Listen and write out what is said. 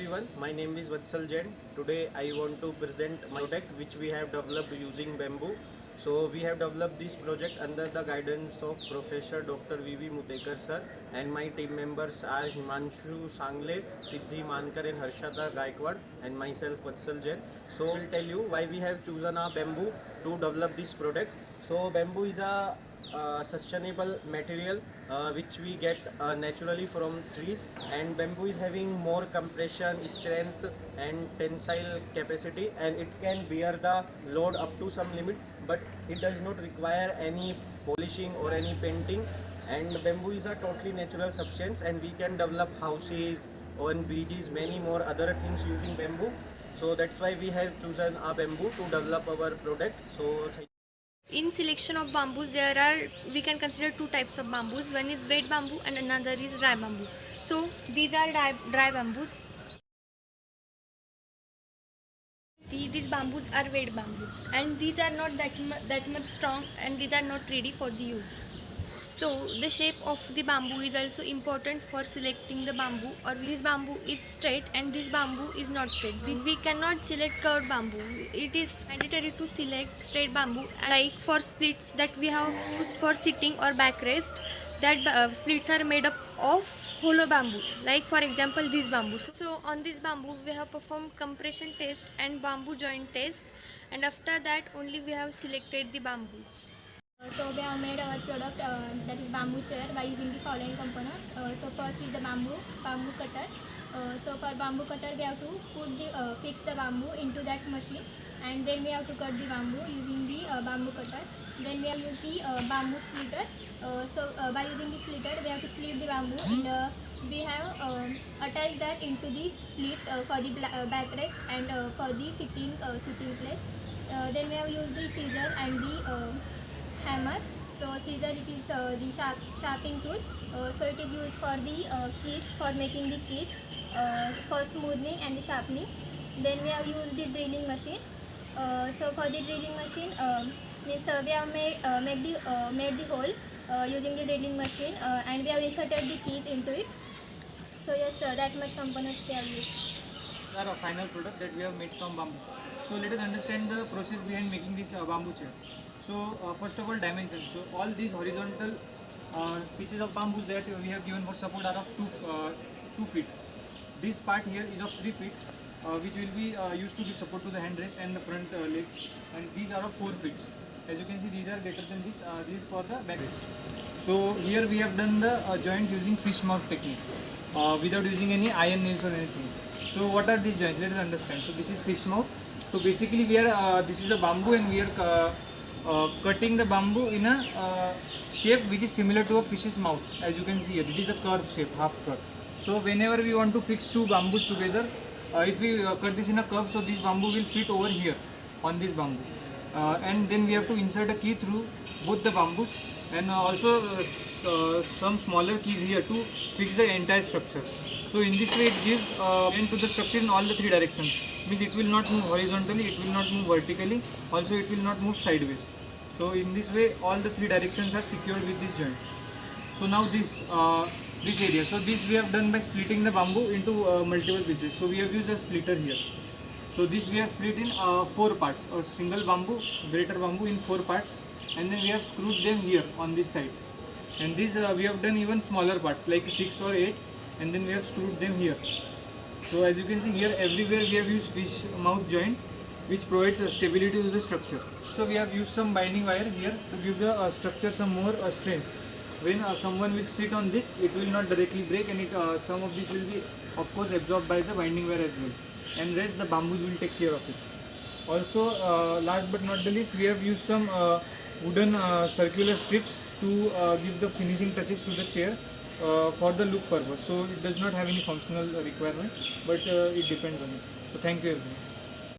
everyone, my name is Vatsal Jain. Today I want to present my project which we have developed using bamboo. So we have developed this project under the guidance of Professor Dr. V.V. Mutekar sir, and my team members are Himanshu Sangle, Siddhi Mankar and Harshada Gaikwad, and myself Vatsal Jain. So I will tell you why we have chosen a bamboo to develop this product. So bamboo is a sustainable material which we get naturally from trees, and bamboo is having more compression, strength and tensile capacity, and it can bear the load up to some limit, but it does not require any polishing or any painting. And bamboo is a totally natural substance, and we can develop houses on bridges, many more other things using bamboo. So that's why we have chosen a bamboo to develop our product. So in selection of bamboos, we can consider two types of bamboos. One is wet bamboo and another is dry bamboo. So these are dry bamboos. See, these bamboos are wet bamboos, and these are not that much strong, and these are not ready for the use. So the shape of the bamboo is also important for selecting the bamboo, or this bamboo is straight and this bamboo is not straight. We cannot select curved bamboo. It is mandatory to select straight bamboo. Like for splits that we have used for sitting or backrest, that splits are made up of hollow bamboo. Like for example this bamboo. So on this bamboo we have performed compression test and bamboo joint test, and after that only we have selected the bamboos. So we have made our product that is bamboo chair by using the following components. So first is the bamboo cutter. So for bamboo cutter we have to fix the bamboo into that machine, and then we have to cut the bamboo using the bamboo cutter. Then we have used the bamboo splitter. By using the splitter we have to split the bamboo, and we have attached that into the split for the backrest and for the sitting place. Then we have used the chisel and the hammer. So chisel, it is the sharpening tool. So it is used for the keys, for making the keys, for smoothing and the sharpening. Then we have used the drilling machine. So for the drilling machine, we have made the hole using the drilling machine, and we have inserted the keys into it. So yes, that much components we have used. Our final product that we have made from bamboo. So let us understand the process behind making this bamboo chair. So first of all, dimensions. So all these horizontal pieces of bamboo that we have given for support are of 2 feet. This part here is of 3 feet, which will be used to give support to the handrest and the front legs, and these are of 4 feet. As you can see, these are greater than this. This is for the backrest. So here we have done the joints using fish mouth technique, without using any iron nails or anything. So what are these joints? Let us understand. So this is fish mouth. So basically we are this is a bamboo, and we are cutting the bamboo in a shape which is similar to a fish's mouth. As you can see here, it is a curved shape, half curve. So whenever we want to fix two bamboos together, if we cut this in a curve, so this bamboo will fit over here on this bamboo, and then we have to insert a key through both the bamboos, and also some smaller keys here to fix the entire structure. So in this way it gives end to the structure in all the 3 directions. Means it will not move horizontally, it will not move vertically, also it will not move sideways. So in this way all the 3 directions are secured with this joint. So now this area. So this we have done by splitting the bamboo into multiple pieces. So we have used a splitter here. So this we have split in 4 parts, a single bamboo, greater bamboo in 4 parts, and then we have screwed them here on this side. And this we have done even smaller parts like 6 or 8, and then we have screwed them here. So as you can see here, everywhere we have used fish mouth joint, which provides stability to the structure. So we have used some binding wire here to give the structure some more strength. When someone will sit on this, it will not directly break, and some of this will be of course absorbed by the binding wire as well, and rest the bamboos will take care of it. Also last but not the least, we have used some wooden circular strips to give the finishing touches to the chair for the look purpose. So it does not have any functional requirement, but it depends on it. So thank you everyone.